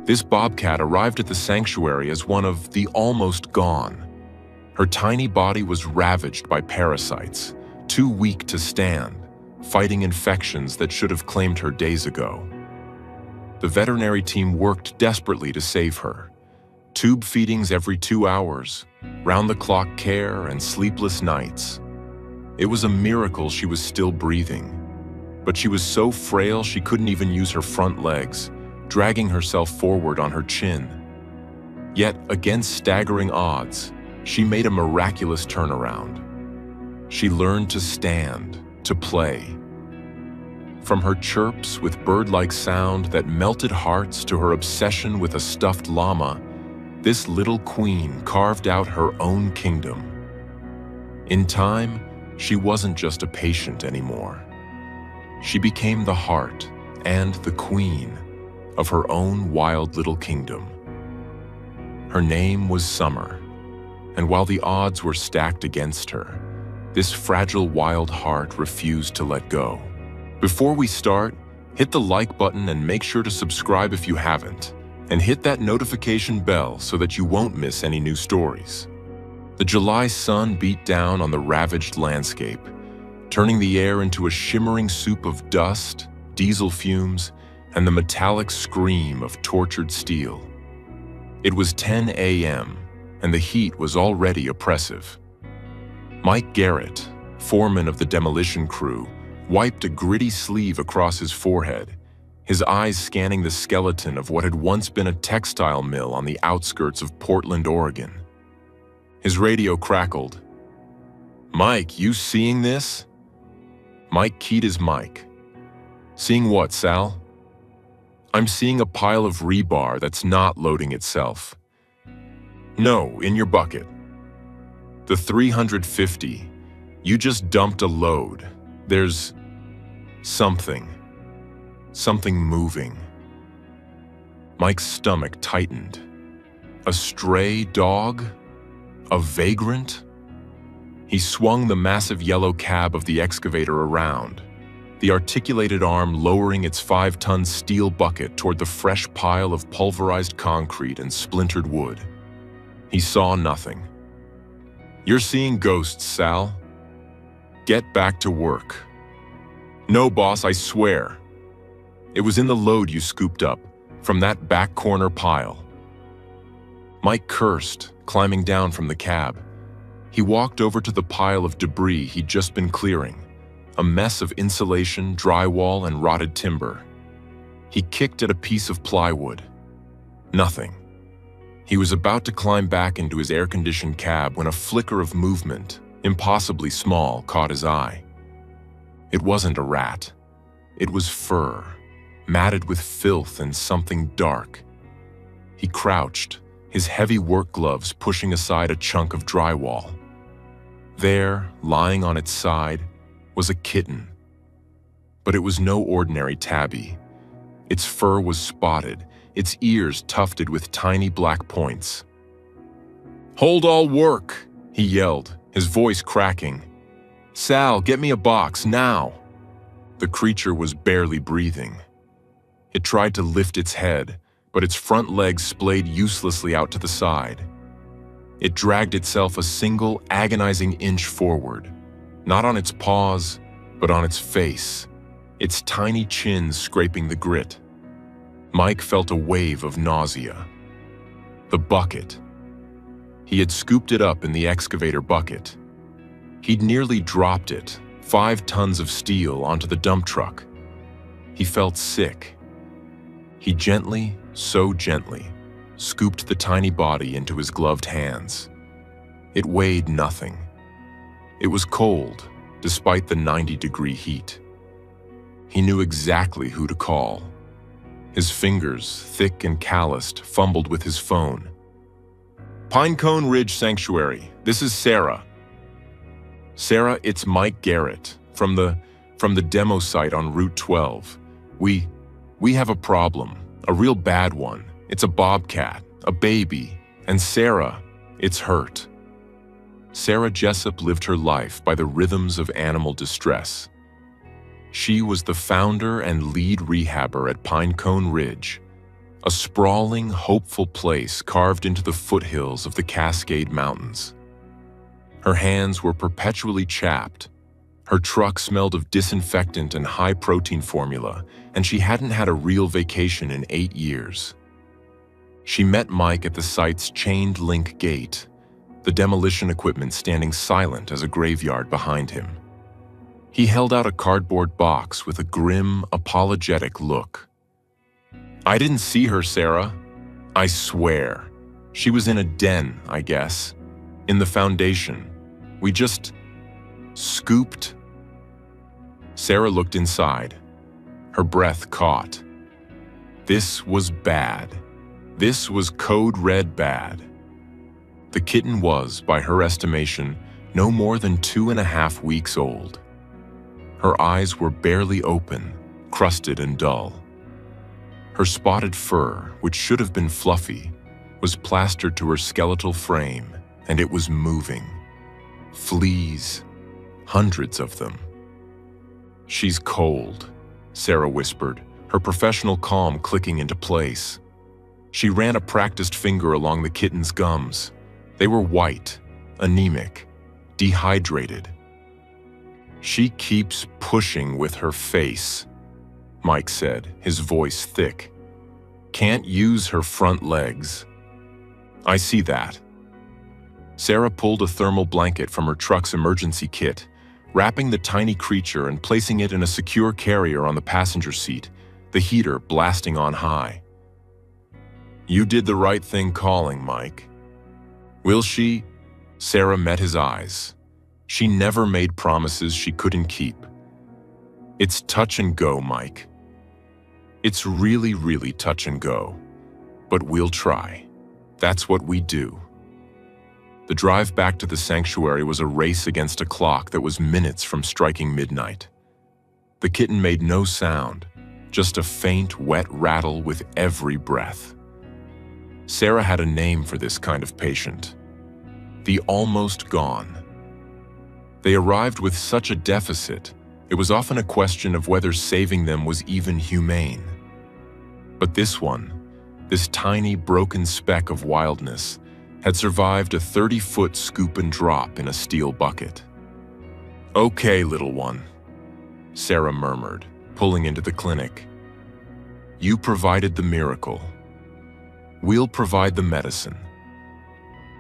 This bobcat arrived at the sanctuary as one of the almost gone. Her tiny body was ravaged by parasites, too weak to stand, fighting infections that should have claimed her days ago. The veterinary team worked desperately to save her. Tube feedings every 2 hours, round-the-clock care, and sleepless nights. It was a miracle she was still breathing. But she was so frail she couldn't even use her front legs, dragging herself forward on her chin. Yet, against staggering odds, she made a miraculous turnaround. She learned to stand, to play. From her chirps with bird-like sound that melted hearts to her obsession with a stuffed llama, this little queen carved out her own kingdom. In time, she wasn't just a patient anymore. She became the heart and the queen of her own wild little kingdom. Her name was Summer, and while the odds were stacked against her, this fragile wild heart refused to let go. Before we start, hit the like button and make sure to subscribe if you haven't, and hit that notification bell so that you won't miss any new stories. The July sun beat down on the ravaged landscape, turning the air into a shimmering soup of dust, diesel fumes, and the metallic scream of tortured steel. It was 10 a.m., and the heat was already oppressive. Mike Garrett, foreman of the demolition crew, wiped a gritty sleeve across his forehead, his eyes scanning the skeleton of what had once been a textile mill on the outskirts of Portland, Oregon. His radio crackled. "Mike, you seeing this?" Mike keyed his mic. "Seeing what, Sal?" "I'm seeing a pile of rebar that's not loading itself." "No, in your bucket." "The 350. You just dumped a load. There's something moving." Mike's stomach tightened. A stray dog? A vagrant? He swung the massive yellow cab of the excavator around, the articulated arm lowering its 5-ton steel bucket toward the fresh pile of pulverized concrete and splintered wood. He saw nothing. "You're seeing ghosts, Sal. Get back to work." "No, boss, I swear. It was in the load you scooped up, from that back corner pile." Mike cursed, climbing down from the cab. He walked over to the pile of debris he'd just been clearing, a mess of insulation, drywall, and rotted timber. He kicked at a piece of plywood. Nothing. He was about to climb back into his air-conditioned cab when a flicker of movement, impossibly small, caught his eye. It wasn't a rat. It was fur, matted with filth and something dark. He crouched, his heavy work gloves pushing aside a chunk of drywall. There, lying on its side, was a kitten. But it was no ordinary tabby. Its fur was spotted, its ears tufted with tiny black points. "Hold all work," he yelled, his voice cracking. "Sal, get me a box, now!" The creature was barely breathing. It tried to lift its head, but its front legs splayed uselessly out to the side. It dragged itself a single, agonizing inch forward, not on its paws, but on its face, its tiny chin scraping the grit. Mike felt a wave of nausea. The bucket. He had scooped it up in the excavator bucket. He'd nearly dropped it, 5 tons of steel, onto the dump truck. He felt sick. He gently, so gently, scooped the tiny body into his gloved hands. It weighed nothing. It was cold, despite the 90-degree heat. He knew exactly who to call. His fingers, thick and calloused, fumbled with his phone. "Pinecone Ridge Sanctuary, this is Sarah." "Sarah, it's Mike Garrett, from the demo site on Route 12. We have a problem, a real bad one. It's a bobcat, a baby, and Sarah, it's hurt." Sarah Jessup lived her life by the rhythms of animal distress. She was the founder and lead rehabber at Pinecone Ridge, a sprawling, hopeful place carved into the foothills of the Cascade Mountains. Her hands were perpetually chapped. Her truck smelled of disinfectant and high-protein formula, and she hadn't had a real vacation in 8 years. She met Mike at the site's chained-link gate, the demolition equipment standing silent as a graveyard behind him. He held out a cardboard box with a grim, apologetic look. "I didn't see her, Sarah. I swear. She was in a den, I guess. In the foundation. We just scooped." Sarah looked inside. Her breath caught. This was bad. This was code red bad. The kitten was, by her estimation, no more than 2.5 weeks old. Her eyes were barely open, crusted and dull. Her spotted fur, which should have been fluffy, was plastered to her skeletal frame, and it was moving. Fleas, hundreds of them. "She's cold," Sarah whispered, her professional calm clicking into place. She ran a practiced finger along the kitten's gums. They were white, anemic, dehydrated. "She keeps pushing with her face," Mike said, his voice thick. "Can't use her front legs." "I see that." Sarah pulled a thermal blanket from her truck's emergency kit, wrapping the tiny creature and placing it in a secure carrier on the passenger seat, the heater blasting on high. "You did the right thing calling, Mike." "Will she?" Sarah met his eyes. She never made promises she couldn't keep. "It's touch and go, Mike. It's really, really touch and go. But we'll try. That's what we do." The drive back to the sanctuary was a race against a clock that was minutes from striking midnight. The kitten made no sound, just a faint, wet rattle with every breath. Sarah had a name for this kind of patient. The almost gone. They arrived with such a deficit, it was often a question of whether saving them was even humane. But this one, this tiny broken speck of wildness, had survived a 30-foot scoop and drop in a steel bucket. "Okay, little one," Sarah murmured, pulling into the clinic. "You provided the miracle. We'll provide the medicine."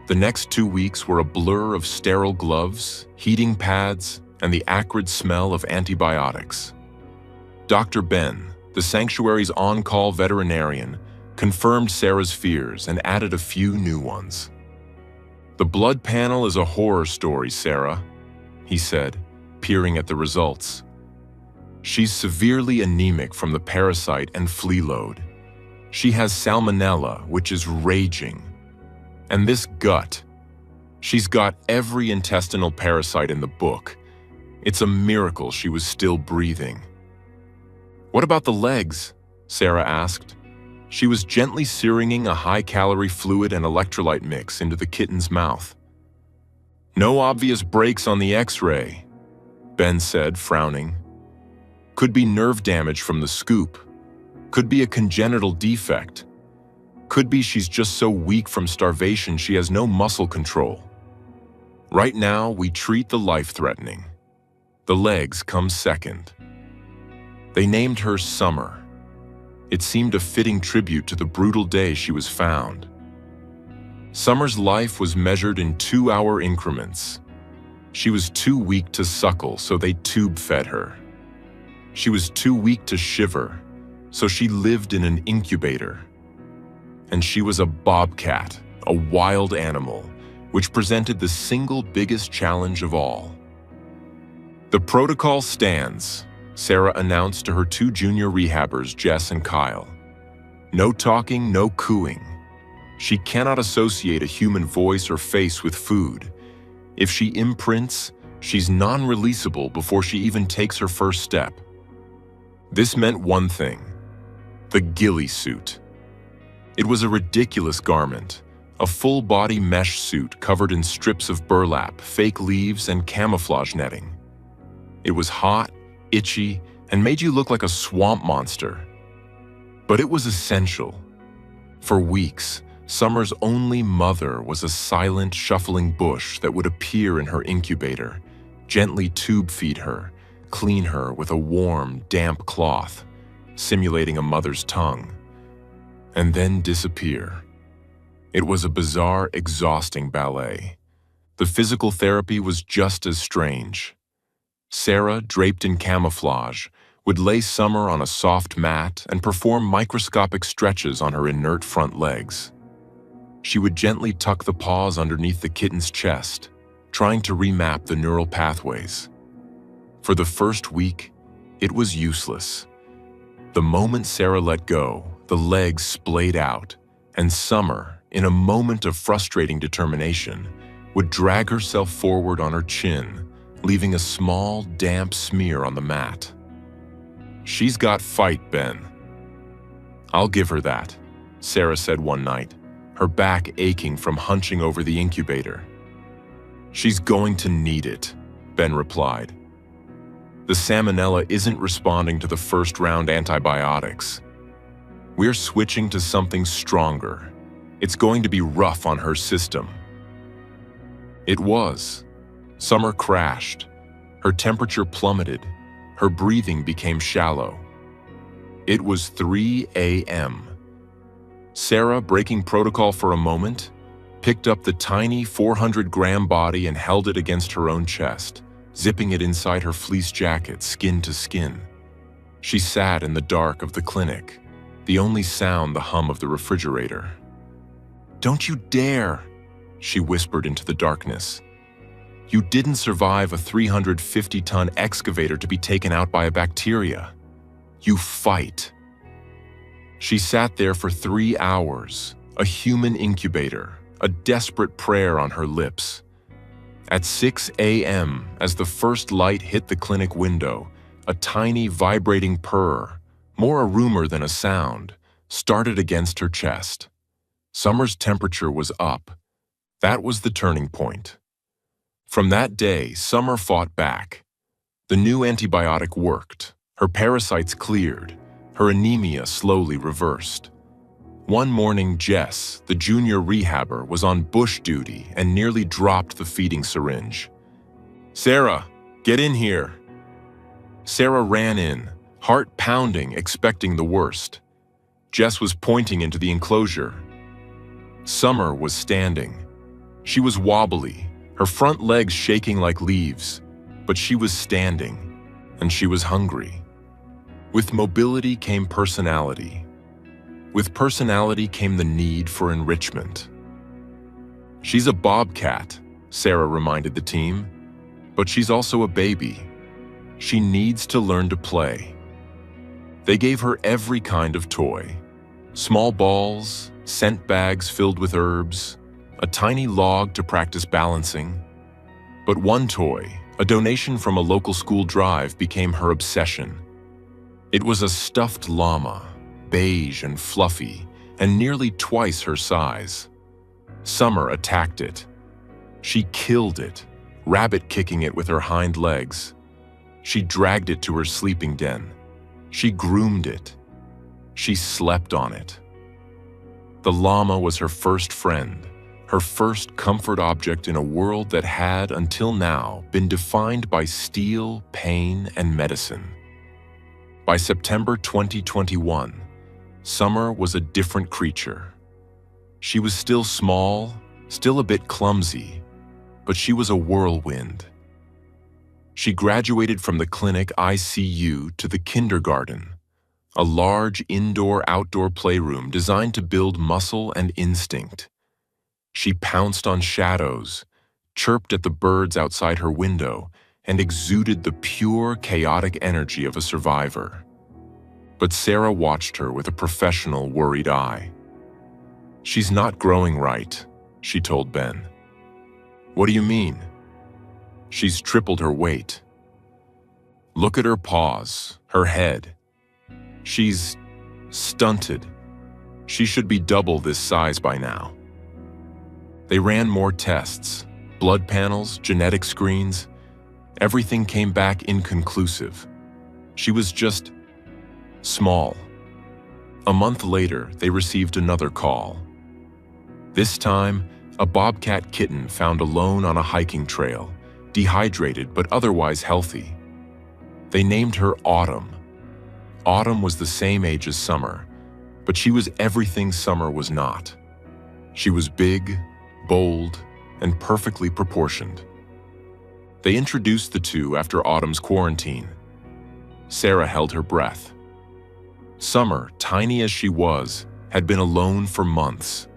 The next 2 weeks were a blur of sterile gloves, heating pads, and the acrid smell of antibiotics. Dr. Ben, the sanctuary's on-call veterinarian, confirmed Sarah's fears and added a few new ones. "The blood panel is a horror story, Sarah," he said, peering at the results. "She's severely anemic from the parasite and flea load. She has salmonella, which is raging. And this gut, she's got every intestinal parasite in the book. It's a miracle she was still breathing." "What about the legs?" Sarah asked. She was gently syringing a high-calorie fluid and electrolyte mix into the kitten's mouth. "No obvious breaks on the X-ray," Ben said, frowning. "Could be nerve damage from the scoop. Could be a congenital defect. Could be she's just so weak from starvation she has no muscle control. Right now, we treat the life-threatening. The legs come second." They named her Summer. It seemed a fitting tribute to the brutal day she was found. Summer's life was measured in 2-hour increments. She was too weak to suckle, so they tube-fed her. She was too weak to shiver, so she lived in an incubator. And she was a bobcat, a wild animal, which presented the single biggest challenge of all. "The protocol stands," Sarah announced to her 2 junior rehabbers, Jess and Kyle. "No talking, no cooing. She cannot associate a human voice or face with food. If she imprints, she's non-releasable before she even takes her first step." This meant one thing: the ghillie suit. It was a ridiculous garment, a full-body mesh suit covered in strips of burlap, fake leaves, and camouflage netting. It was hot, itchy, and made you look like a swamp monster. But it was essential. For weeks, Summer's only mother was a silent, shuffling bush that would appear in her incubator, gently tube feed her, clean her with a warm, damp cloth, simulating a mother's tongue, and then disappear. It was a bizarre, exhausting ballet. The physical therapy was just as strange. Sarah, draped in camouflage, would lay Summer on a soft mat and perform microscopic stretches on her inert front legs. She would gently tuck the paws underneath the kitten's chest, trying to remap the neural pathways. For the first week, it was useless. The moment Sarah let go, the legs splayed out, and Summer, in a moment of frustrating determination, would drag herself forward on her chin, leaving a small, damp smear on the mat. "She's got fight, Ben." "I'll give her that," Sarah said one night, her back aching from hunching over the incubator. "She's going to need it," Ben replied. "The salmonella isn't responding to the first-round antibiotics. We're switching to something stronger. It's going to be rough on her system." It was. Summer crashed. Her temperature plummeted. Her breathing became shallow. It was 3 a.m. Sarah, breaking protocol for a moment, picked up the tiny 400-gram body and held it against her own chest, zipping it inside her fleece jacket, skin to skin. She sat in the dark of the clinic, the only sound the hum of the refrigerator. "Don't you dare," she whispered into the darkness. "You didn't survive a 350-ton excavator to be taken out by a bacteria. You fight." She sat there for 3 hours, a human incubator, a desperate prayer on her lips. At 6 a.m., as the first light hit the clinic window, a tiny vibrating purr, more a rumor than a sound, started against her chest. Summer's temperature was up. That was the turning point. From that day, Summer fought back. The new antibiotic worked. Her parasites cleared. Her anemia slowly reversed. One morning, Jess, the junior rehabber, was on bush duty and nearly dropped the feeding syringe. "Sarah, get in here." Sarah ran in, heart pounding, expecting the worst. Jess was pointing into the enclosure. Summer was standing. She was wobbly, her front legs shaking like leaves, but she was standing, and she was hungry. With mobility came personality. With personality came the need for enrichment. "She's a bobcat," Sarah reminded the team, "but she's also a baby. She needs to learn to play." They gave her every kind of toy. Small balls, scent bags filled with herbs, a tiny log to practice balancing. But one toy, a donation from a local school drive, became her obsession. It was a stuffed llama, beige and fluffy, and nearly twice her size. Summer attacked it. She killed it, rabbit-kicking it with her hind legs. She dragged it to her sleeping den. She groomed it. She slept on it. The llama was her first friend, her first comfort object in a world that had, until now, been defined by steel, pain, and medicine. By September 2021, Summer was a different creature. She was still small, still a bit clumsy, but she was a whirlwind. She graduated from the clinic ICU to the kindergarten, a large indoor-outdoor playroom designed to build muscle and instinct. She pounced on shadows, chirped at the birds outside her window, and exuded the pure, chaotic energy of a survivor. But Sarah watched her with a professional, worried eye. "She's not growing right," she told Ben. "What do you mean?" "She's tripled her weight. Look at her paws, her head. She's stunted. She should be double this size by now." They ran more tests, blood panels, genetic screens. Everything came back inconclusive. She was just small. A month later, they received another call. This time, a bobcat kitten found alone on a hiking trail, dehydrated but otherwise healthy. They named her Autumn. Autumn was the same age as Summer, but she was everything Summer was not. She was big, bold, and perfectly proportioned. They introduced the two after Autumn's quarantine. Sarah held her breath. Summer, tiny as she was, had been alone for months.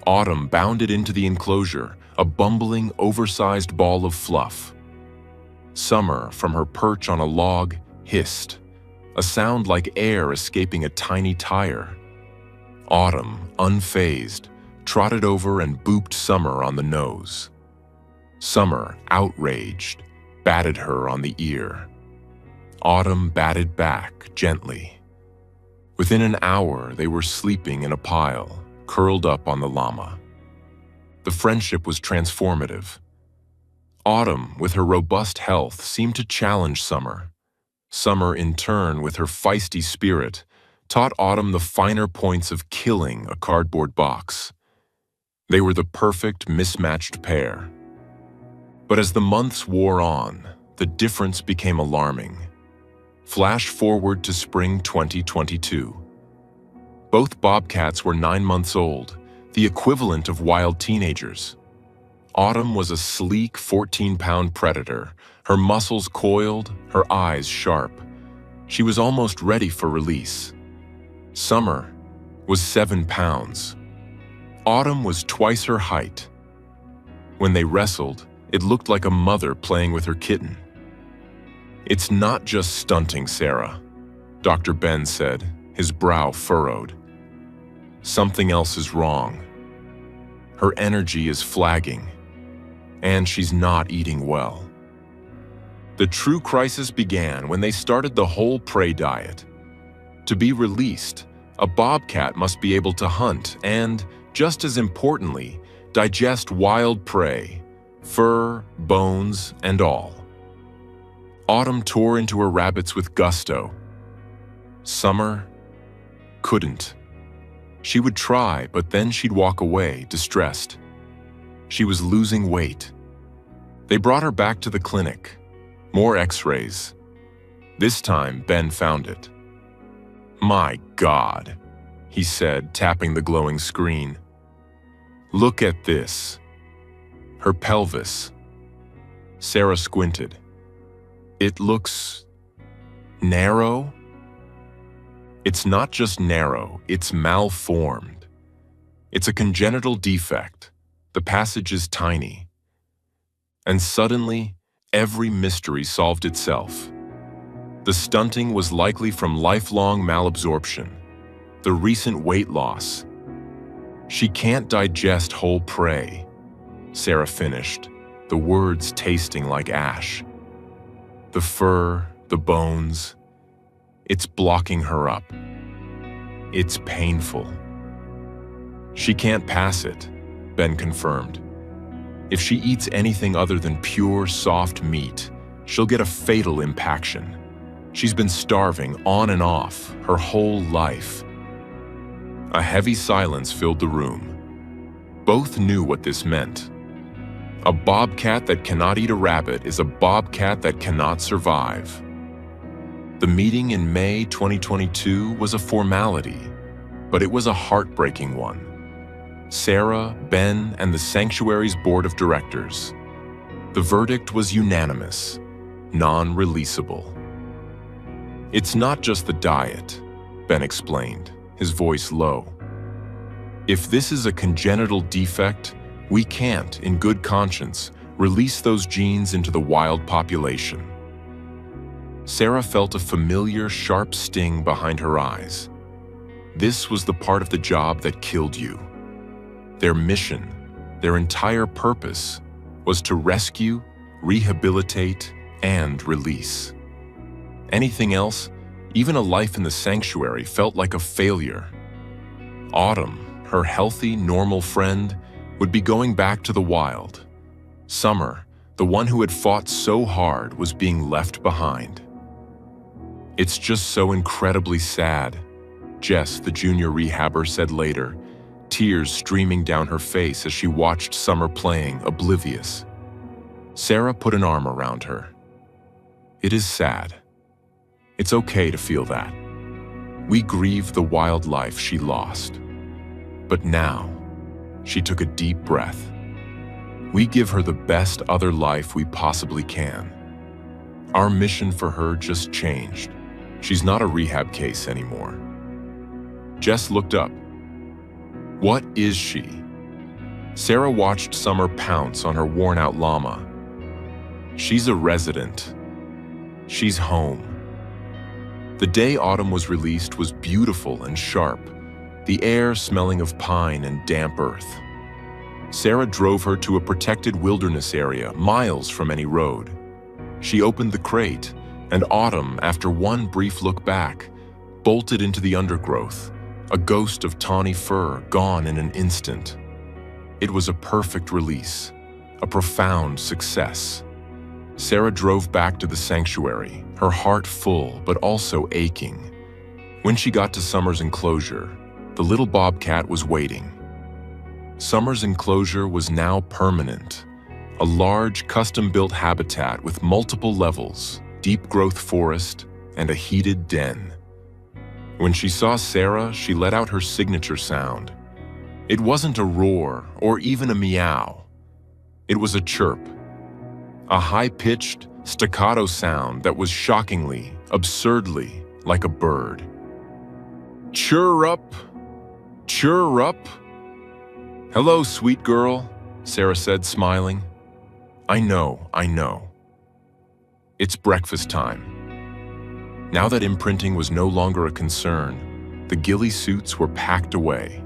Autumn bounded into the enclosure, a bumbling, oversized ball of fluff. Summer, from her perch on a log, hissed, a sound like air escaping a tiny tire. Autumn, unfazed, trotted over and booped Summer on the nose. Summer, outraged, batted her on the ear. Autumn batted back gently. Within an hour, they were sleeping in a pile, curled up on the llama. The friendship was transformative. Autumn, with her robust health, seemed to challenge Summer. Summer, in turn, with her feisty spirit, taught Autumn the finer points of killing a cardboard box. They were the perfect, mismatched pair. But as the months wore on, the difference became alarming. Flash forward to spring 2022. Both bobcats were 9 months old, the equivalent of wild teenagers. Autumn was a sleek 14-pound predator, her muscles coiled, her eyes sharp. She was almost ready for release. Summer was 7 pounds. Autumn was twice her height. When they wrestled, it looked like a mother playing with her kitten. "It's not just stunting, Sarah," Dr. Ben said, his brow furrowed. "Something else is wrong. Her energy is flagging, and she's not eating well." The true crisis began when they started the whole prey diet. To be released, a bobcat must be able to hunt and, just as importantly, digest wild prey, fur, bones, and all. Autumn tore into her rabbits with gusto. Summer couldn't. She would try, but then she'd walk away, distressed. She was losing weight. They brought her back to the clinic. More x-rays. This time, Ben found it. "My God," he said, tapping the glowing screen. "Look at this." Her pelvis. Sarah squinted. "It looks narrow?" "It's not just narrow, it's malformed. It's a congenital defect. The passage is tiny." And suddenly, every mystery solved itself. The stunting was likely from lifelong malabsorption, the recent weight loss. "She can't digest whole prey," Sarah finished, the words tasting like ash. "The fur, the bones, it's blocking her up. It's painful." "She can't pass it," Ben confirmed. "If she eats anything other than pure, soft meat, she'll get a fatal impaction. She's been starving on and off her whole life." A heavy silence filled the room. Both knew what this meant. A bobcat that cannot eat a rabbit is a bobcat that cannot survive. The meeting in May 2022 was a formality, but it was a heartbreaking one. Sarah, Ben, and the sanctuary's board of directors. The verdict was unanimous, non-releasable. "It's not just the diet," Ben explained, his voice low. "If this is a congenital defect, we can't, in good conscience, release those genes into the wild population." Sarah felt a familiar, sharp sting behind her eyes. This was the part of the job that killed you. Their mission, their entire purpose, was to rescue, rehabilitate, and release. Anything else, even a life in the sanctuary, felt like a failure. Autumn, her healthy, normal friend, would be going back to the wild. Summer, the one who had fought so hard, was being left behind. "It's just so incredibly sad," Jess, the junior rehabber, said later, tears streaming down her face as she watched Summer playing, oblivious. Sarah put an arm around her. It is sad. It's okay to feel that. We grieve the wild life she lost. But now, she took a deep breath. We give her the best other life we possibly can. Our mission for her just changed. She's not a rehab case anymore. Jess looked up. What is she? Sarah watched Summer pounce on her worn-out llama. She's a resident. She's home. The day Autumn was released was beautiful and sharp, the air smelling of pine and damp earth. Sarah drove her to a protected wilderness area, miles from any road. She opened the crate, and Autumn, after one brief look back, bolted into the undergrowth, a ghost of tawny fur gone in an instant. It was a perfect release, a profound success. Sarah drove back to the sanctuary, her heart full but also aching. When she got to Summer's enclosure, the little bobcat was waiting. Summer's enclosure was now permanent, a large, custom-built habitat with multiple levels, deep-growth forest, and a heated den. When she saw Sarah, she let out her signature sound. It wasn't a roar or even a meow. It was a chirp, a high-pitched, staccato sound that was shockingly, absurdly like a bird. Chirr up! Chirr up! Hello, sweet girl, Sarah said, smiling. I know. It's breakfast time. Now that imprinting was no longer a concern, the ghillie suits were packed away.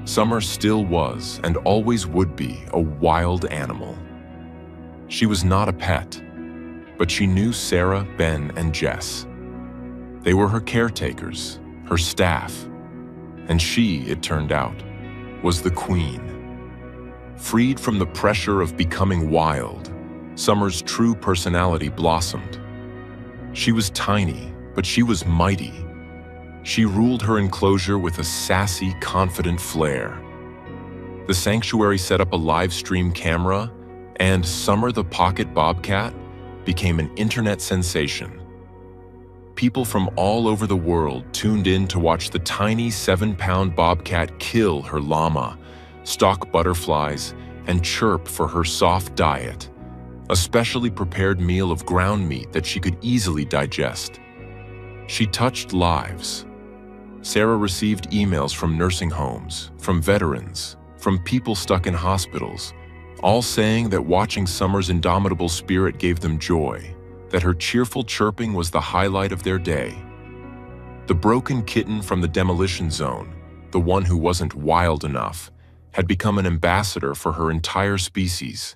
Summer still was, and always would be, a wild animal. She was not a pet, but she knew Sarah, Ben, and Jess. They were her caretakers, her staff, and she, it turned out, was the queen. Freed from the pressure of becoming wild, Summer's true personality blossomed. She was tiny, but she was mighty. She ruled her enclosure with a sassy, confident flair. The sanctuary set up a live stream camera, and Summer the Pocket Bobcat became an internet sensation. People from all over the world tuned in to watch the tiny 7-pound bobcat kill her llama, stalk butterflies, and chirp for her soft diet, a specially prepared meal of ground meat that she could easily digest. She touched lives. Sarah received emails from nursing homes, from veterans, from people stuck in hospitals, all saying that watching Summer's indomitable spirit gave them joy, that her cheerful chirping was the highlight of their day. The broken kitten from the demolition zone, the one who wasn't wild enough, had become an ambassador for her entire species,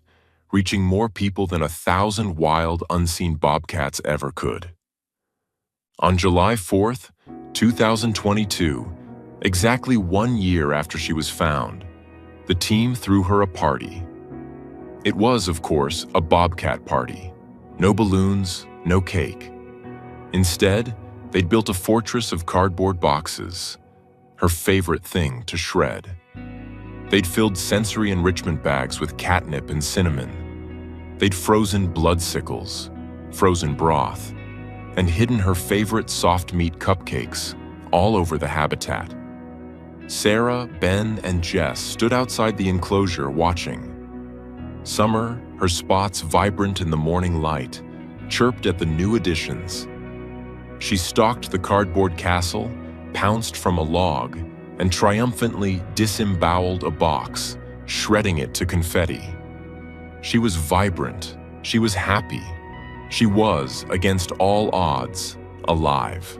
reaching more people than 1,000 wild, unseen bobcats ever could. On July 4th, 2022, exactly 1 year after she was found, the team threw her a party. It was, of course, a bobcat party. No balloons, no cake. Instead, they'd built a fortress of cardboard boxes, her favorite thing to shred. They'd filled sensory enrichment bags with catnip and cinnamon. They'd frozen blood sickles, frozen broth, and hidden her favorite soft meat cupcakes all over the habitat. Sarah, Ben, and Jess stood outside the enclosure watching. Summer, her spots vibrant in the morning light, chirped at the new additions. She stalked the cardboard castle, pounced from a log, and triumphantly disemboweled a box, shredding it to confetti. She was vibrant. She was happy. She was, against all odds, alive.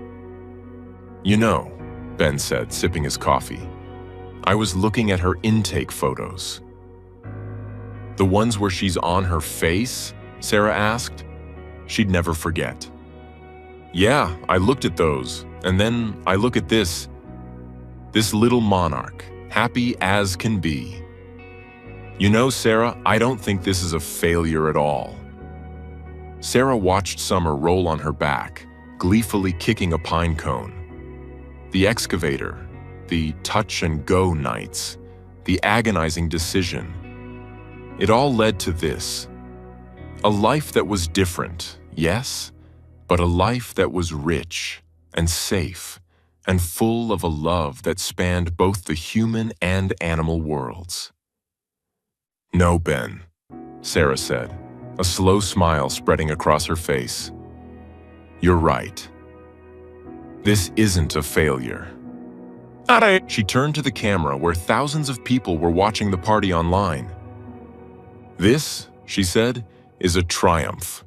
You know, Ben said, sipping his coffee, I was looking at her intake photos. The ones where she's on her face? Sarah asked. She'd never forget. Yeah, I looked at those, and then I look at this little monarch, happy as can be. You know, Sarah, I don't think this is a failure at all. Sarah watched Summer roll on her back, gleefully kicking a pine cone. The excavator, the touch-and-go nights, the agonizing decision. It all led to this. A life that was different, yes, but a life that was rich and safe and full of a love that spanned both the human and animal worlds. "No, Ben," Sarah said, a slow smile spreading across her face. "You're right. This isn't a failure." She turned to the camera where thousands of people were watching the party online. "This," she said, "is a triumph.